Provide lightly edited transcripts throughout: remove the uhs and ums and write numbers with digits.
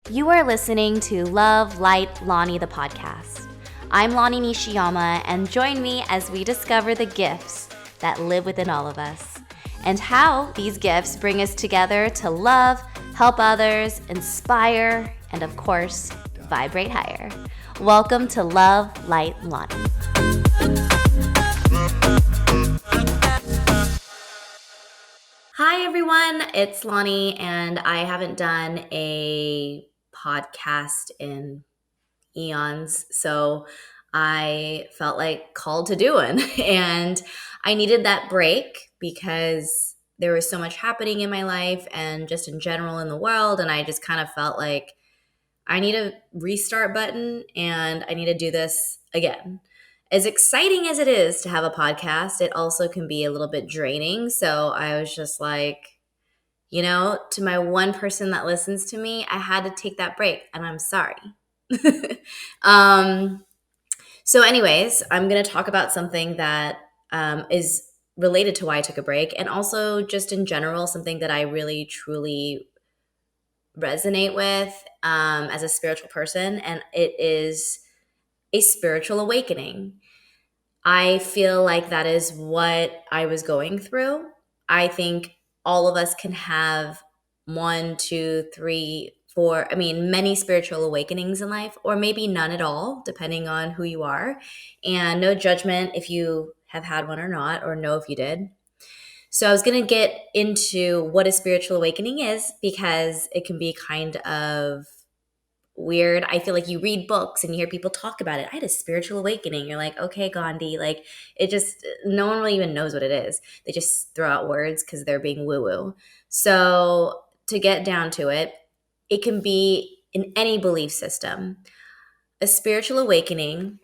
You are listening to Love, Light, Lonnie, the podcast. I'm Lonnie Nishiyama, and join me as we discover the gifts that live within all of us and how these gifts bring us together to love, help others, inspire, and of course, vibrate higher. Welcome to Love, Light, Lonnie. Hi, everyone. It's Lonnie, and I haven't done a podcast in eons, so I felt like called to do one. And I needed that break because there was so much happening in my life and just in general in the world. And I just kind of felt like I need a restart button and I need to do this again. As exciting as it is to have a podcast, it also can be a little bit draining. So I was just like, to my one person that listens to me, I had to take that break and I'm sorry. um, so anyways, I'm going to talk about something that is related to why I took a break and also just in general, something that I really, truly resonate with as a spiritual person. And it is a spiritual awakening. I feel like that is what I was going through. I think all of us can have one, two, three, four, many spiritual awakenings in life, or maybe none at all, depending on who you are. And no judgment if you have had one or not, or know if you did. So I was going to get into what a spiritual awakening is because it can be kind of weird. I feel like you read books and you hear people talk about it. I had a spiritual awakening. You're like, okay, Gandhi. Like, it just, no one really even knows what it is. They just throw out words because they're being woo woo. So, to get down to it, it can be in any belief system. A spiritual awakening,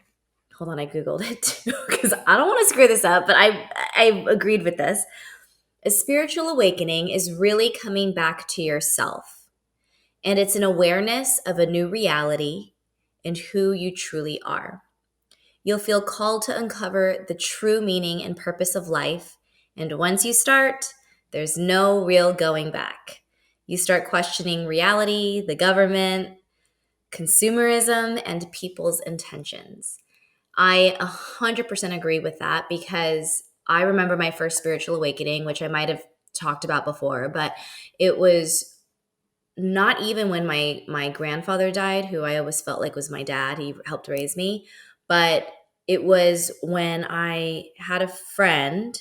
hold on, I Googled it too because I don't want to screw this up, but I agreed with this. A spiritual awakening is really coming back to yourself. And it's an awareness of a new reality and who you truly are. You'll feel called to uncover the true meaning and purpose of life. And once you start, there's no real going back. You start questioning reality, the government, consumerism, and people's intentions. I 100% agree with that because I remember my first spiritual awakening, which I might have talked about before, but it was not even when my grandfather died, who I always felt like was my dad. He helped raise me. But it was when I had a friend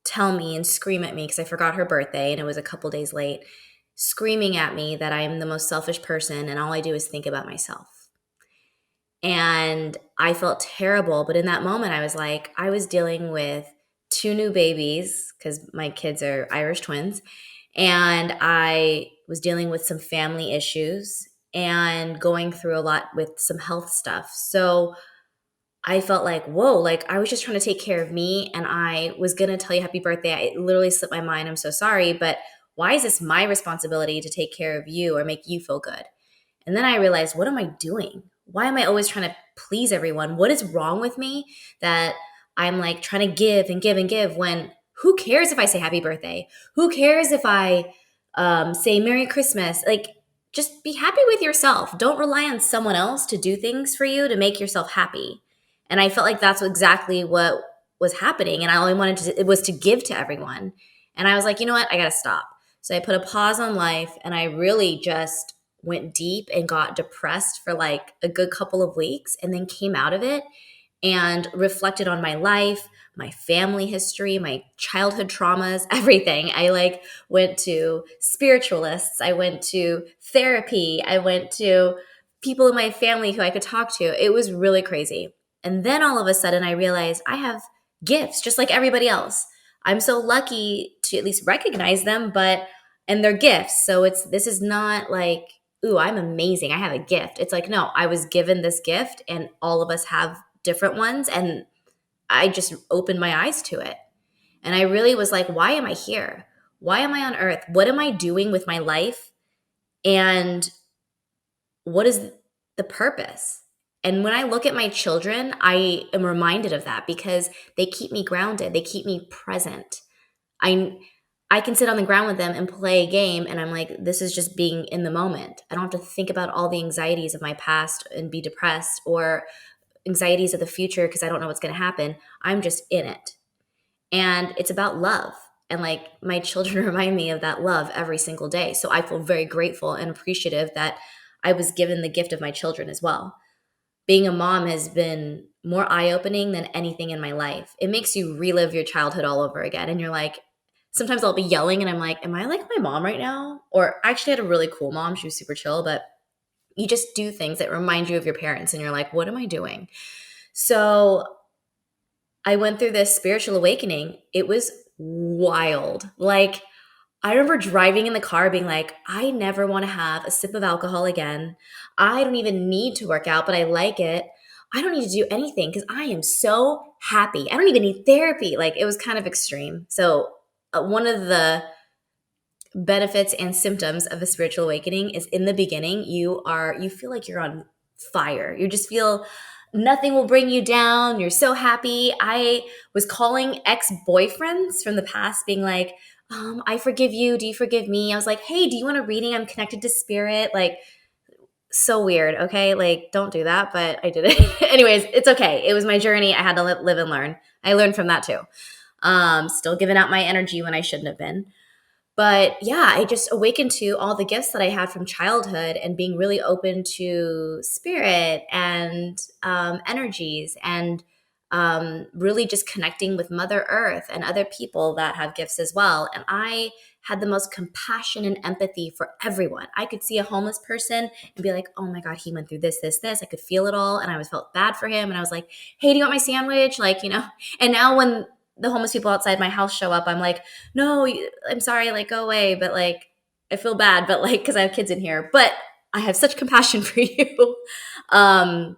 tell me and scream at me because I forgot her birthday and it was a couple days late, screaming at me that I'm the most selfish person and all I do is think about myself. And I felt terrible. But in that moment, I was like, I was dealing with two new babies because my kids are Irish twins. And I was dealing with some family issues and going through a lot with some health stuff. So I felt like, whoa, like I was just trying to take care of me. And I was going to tell you happy birthday. It literally slipped my mind. I'm so sorry. But why is this my responsibility to take care of you or make you feel good? And then I realized, what am I doing? Why am I always trying to please everyone? What is wrong with me that I'm like trying to give and give and give when who cares if I say happy birthday? Who cares if I say Merry Christmas? Like, just be happy with yourself. Don't rely on someone else to do things for you to make yourself happy. And I felt like that's exactly what was happening. And I only wanted to, it was to give to everyone. And I was like, you know what? I got to stop. So I put a pause on life and I really just went deep and got depressed for like a good couple of weeks and then came out of it and reflected on my life, my family history, my childhood traumas, everything. I like went to spiritualists, I went to therapy, I went to people in my family who I could talk to. It was really crazy. And then all of a sudden I realized I have gifts just like everybody else. I'm so lucky to at least recognize them, and they're gifts. So this is not like, ooh, I'm amazing, I have a gift. It's like, no, I was given this gift and all of us have different ones. And I just opened my eyes to it. And I really was like, why am I here? Why am I on earth? What am I doing with my life? And what is the purpose? And when I look at my children, I am reminded of that because they keep me grounded. They keep me present. I can sit on the ground with them and play a game, and I'm like, this is just being in the moment. I don't have to think about all the anxieties of my past and be depressed, or anxieties of the future because I don't know what's going to happen. I'm just in it. And it's about love. And like my children remind me of that love every single day. So I feel very grateful and appreciative that I was given the gift of my children as well. Being a mom has been more eye opening than anything in my life. It makes you relive your childhood all over again. And you're like, sometimes I'll be yelling and I'm like, am I like my mom right now? Or I actually had a really cool mom. She was super chill, but you just do things that remind you of your parents. And you're like, what am I doing? So I went through this spiritual awakening. It was wild. Like, I remember driving in the car being like, I never want to have a sip of alcohol again. I don't even need to work out, but I like it. I don't need to do anything because I am so happy. I don't even need therapy. Like, it was kind of extreme. So, one of the benefits and symptoms of a spiritual awakening is in the beginning, you feel like you're on fire. You just feel nothing will bring you down. You're so happy. I was calling ex-boyfriends from the past being like, I forgive you. Do you forgive me? I was like, hey, do you want a reading? I'm connected to spirit. Like, so weird. Okay. Like, don't do that. But I did it. Anyways, it's okay. It was my journey. I had to live and learn. I learned from that too. Still giving out my energy when I shouldn't have been. But yeah, I just awakened to all the gifts that I had from childhood and being really open to spirit and energies, and really just connecting with Mother Earth and other people that have gifts as well. And I had the most compassion and empathy for everyone. I could see a homeless person and be like, oh my God, he went through this, this, this. I could feel it all. And I was felt bad for him. And I was like, hey, do you want my sandwich? Like, and now when the homeless people outside my house show up, I'm like, no, I'm sorry, like, go away. But like, I feel bad, but like, because I have kids in here, but I have such compassion for you. um,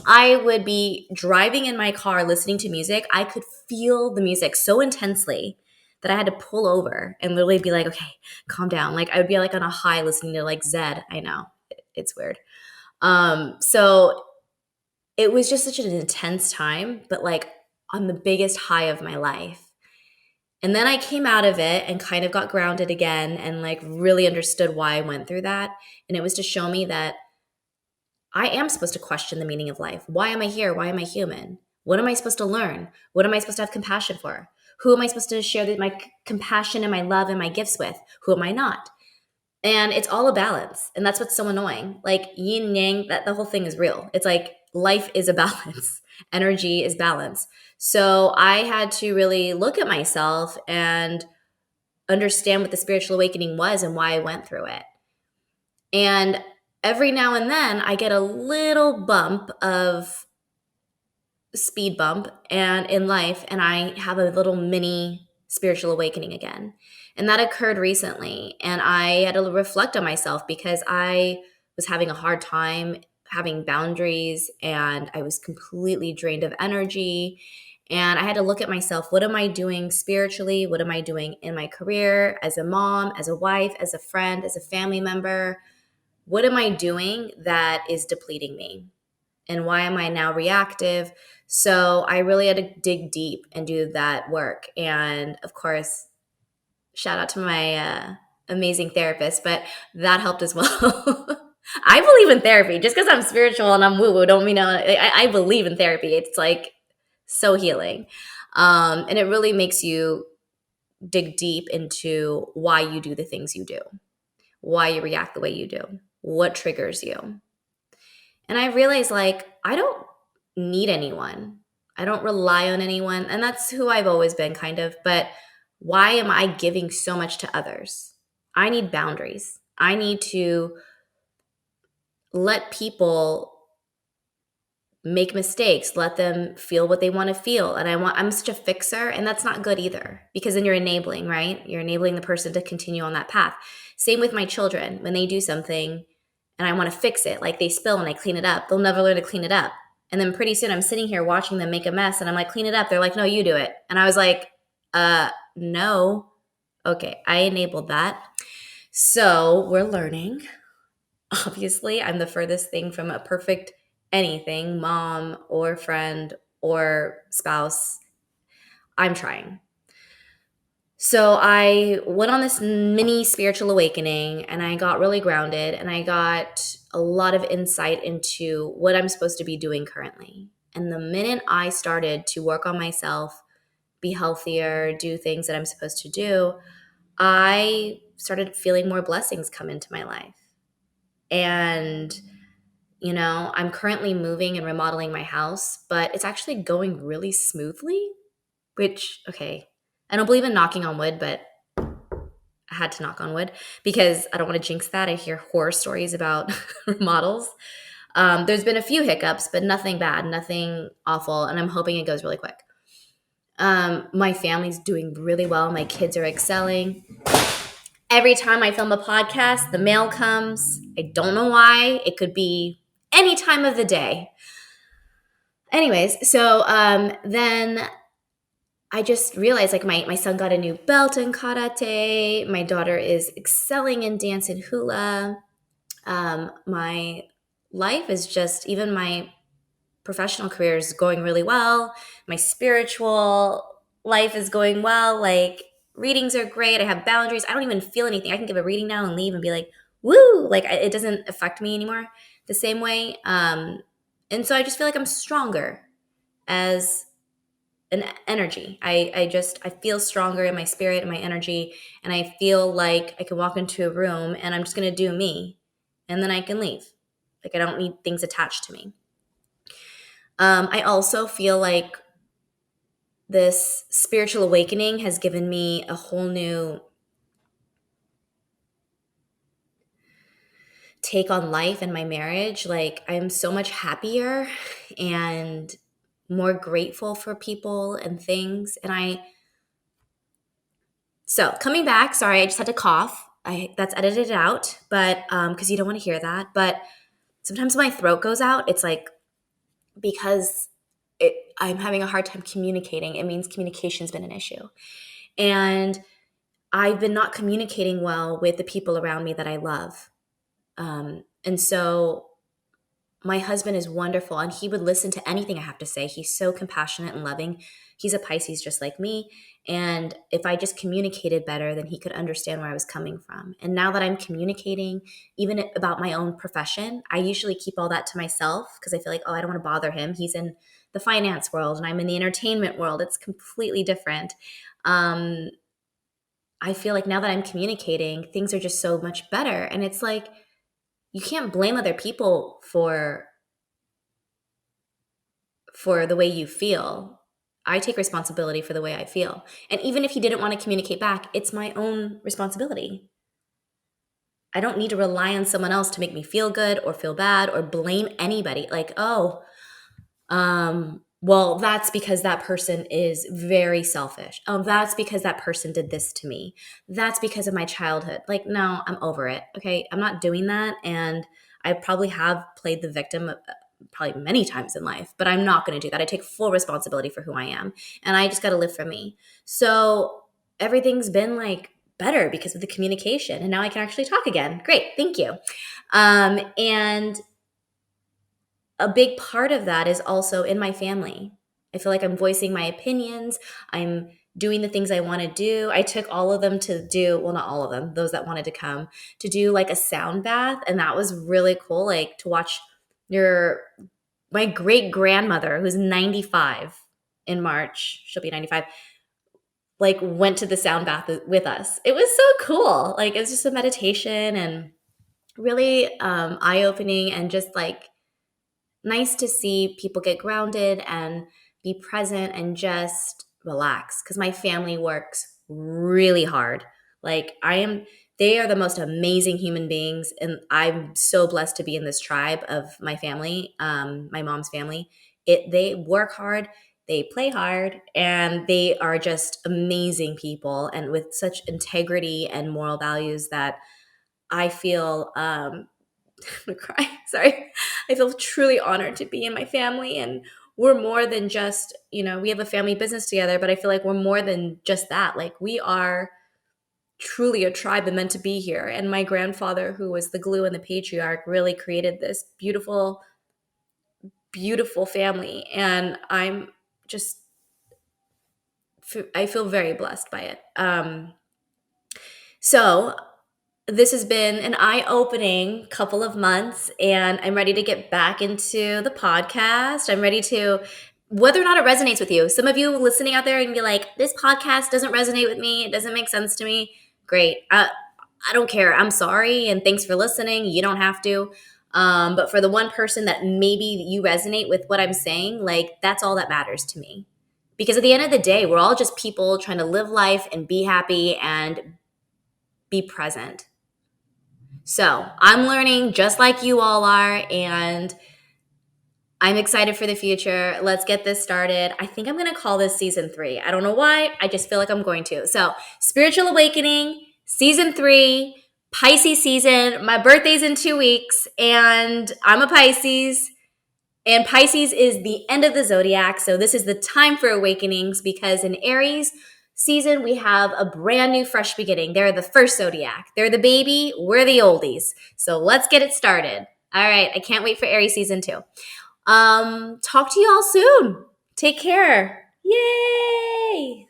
I would be driving in my car listening to music. I could feel the music so intensely that I had to pull over and literally be like, okay, calm down. Like, I would be like on a high listening to like Zed. I know it's weird. So it was just such an intense time, but like on the biggest high of my life. And then I came out of it and kind of got grounded again and like really understood why I went through that. And it was to show me that I am supposed to question the meaning of life. Why am I here? Why am I human? What am I supposed to learn? What am I supposed to have compassion for? Who am I supposed to share my compassion and my love and my gifts with? Who am I not? And it's all a balance. And that's what's so annoying. Like yin and yang, that the whole thing is real. It's like life is a balance. Energy is balance. So I had to really look at myself and understand what the spiritual awakening was and why I went through it. And every now and then I get a little bump of speed bump and in life, and I have a little mini spiritual awakening again. And that occurred recently, and I had to reflect on myself because I was having a hard time having boundaries, and I was completely drained of energy. And I had to look at myself. What am I doing spiritually? What am I doing in my career, as a mom, as a wife, as a friend, as a family member? What am I doing that is depleting me? And why am I now reactive? So I really had to dig deep and do that work. And of course, shout out to my amazing therapist, but that helped as well. I believe in therapy. Just because I'm spiritual and I'm woo woo, don't mean I believe in therapy. It's like so healing. And it really makes you dig deep into why you do the things you do, why you react the way you do, what triggers you. And I realized like I don't need anyone. I don't rely on anyone. And that's who I've always been kind of. But why am I giving so much to others? I need boundaries. I need to let people make mistakes, let them feel what they want to feel. And I'm such a fixer, and that's not good either, because then you're enabling, right? You're enabling the person to continue on that path. Same with my children. When they do something and I want to fix it, like they spill and I clean it up, they'll never learn to clean it up. And then pretty soon I'm sitting here watching them make a mess and I'm like, clean it up. They're like, no, you do it. And I was like, no. Okay, I enabled that. So we're learning. Obviously, I'm the furthest thing from a perfect anything, mom or friend or spouse. I'm trying. So I went on this mini spiritual awakening and I got really grounded and I got a lot of insight into what I'm supposed to be doing currently. And the minute I started to work on myself, be healthier, do things that I'm supposed to do, I started feeling more blessings come into my life. And, I'm currently moving and remodeling my house, but it's actually going really smoothly, which, okay, I don't believe in knocking on wood, but I had to knock on wood because I don't want to jinx that. I hear horror stories about remodels. There's been a few hiccups, but nothing bad, nothing awful, and I'm hoping it goes really quick. My family's doing really well. My kids are excelling. Every time I film a podcast, the mail comes. I don't know why. It could be any time of the day. Anyways, so then I just realized like my son got a new belt in karate. My daughter is excelling in dance and hula. My life is just, even my professional career is going really well. My spiritual life is going well. Like, readings are great. I have boundaries. I don't even feel anything. I can give a reading now and leave and be like, woo, like it doesn't affect me anymore the same way. And so I just feel like I'm stronger as an energy. I feel stronger in my spirit and my energy. And I feel like I can walk into a room and I'm just going to do me and then I can leave. Like, I don't need things attached to me. I also feel like this spiritual awakening has given me a whole new take on life and my marriage. Like, I'm so much happier and more grateful for people and things. So coming back, sorry, I just had to cough. That's edited out, but because you don't want to hear that. But sometimes my throat goes out. It's like because I'm having a hard time communicating. It means communication's been an issue, and I've been not communicating well with the people around me that I love. And so my husband is wonderful and he would listen to anything I have to say. He's so compassionate and loving. He's a Pisces just like me. And if I just communicated better, then he could understand where I was coming from. And now that I'm communicating, even about my own profession, I usually keep all that to myself because I feel like, oh, I don't want to bother him. He's in the finance world and I'm in the entertainment world. It's completely different. I feel like now that I'm communicating, things are just so much better. And it's like, you can't blame other people for the way you feel. I take responsibility for the way I feel. And even if he didn't want to communicate back, it's my own responsibility. I don't need to rely on someone else to make me feel good or feel bad or blame anybody. Like, oh, well, that's because that person is very selfish. Oh, that's because that person did this to me. That's because of my childhood. Like, no, I'm over it. Okay. I'm not doing that. And I probably have played the victim probably many times in life, but I'm not going to do that. I take full responsibility for who I am and I just got to live for me. So everything's been like better because of the communication. And now I can actually talk again. Great. Thank you. And a big part of that is also in my family. I feel like I'm voicing my opinions. I'm doing the things I want to do. I took all of them to do, well, not all of them, those that wanted to come, to do like a sound bath. And that was really cool. Like, to watch my great grandmother, who's 95 in March, she'll be 95, like went to the sound bath with us. It was so cool. Like, it was just a meditation and really eye-opening and just like nice to see people get grounded and be present and just relax, because my family works really hard. Like, they are the most amazing human beings, and I'm so blessed to be in this tribe of my family, my mom's family. They work hard, they play hard, and they are just amazing people and with such integrity and moral values that I feel I'm gonna cry. Sorry. I feel truly honored to be in my family, and we're more than just, we have a family business together, but I feel like we're more than just that. Like, we are truly a tribe and meant to be here. And my grandfather, who was the glue and the patriarch, really created this beautiful, beautiful family. And I'm just I feel very blessed by it. So this has been an eye-opening couple of months, and I'm ready to get back into the podcast. I'm ready to, whether or not it resonates with you. Some of you listening out there and be like, this podcast doesn't resonate with me. It doesn't make sense to me. Great. I don't care. I'm sorry. And thanks for listening. You don't have to. But for the one person that maybe you resonate with what I'm saying, like that's all that matters to me. Because at the end of the day, we're all just people trying to live life and be happy and be present. So I'm learning just like you all are, and I'm excited for the future. Let's get this started. I think I'm going to call this season 3. I don't know why. I just feel like I'm going to. So, Spiritual Awakening, season 3, Pisces season. My birthday's in 2 weeks, and I'm a Pisces. And Pisces is the end of the zodiac. So this is the time for awakenings, because in Aries season, we have a brand new fresh beginning. They're the first zodiac. They're the baby. We're the oldies. So let's get it started. All right. I can't wait for Aries season 2. Talk to you all soon. Take care. Yay.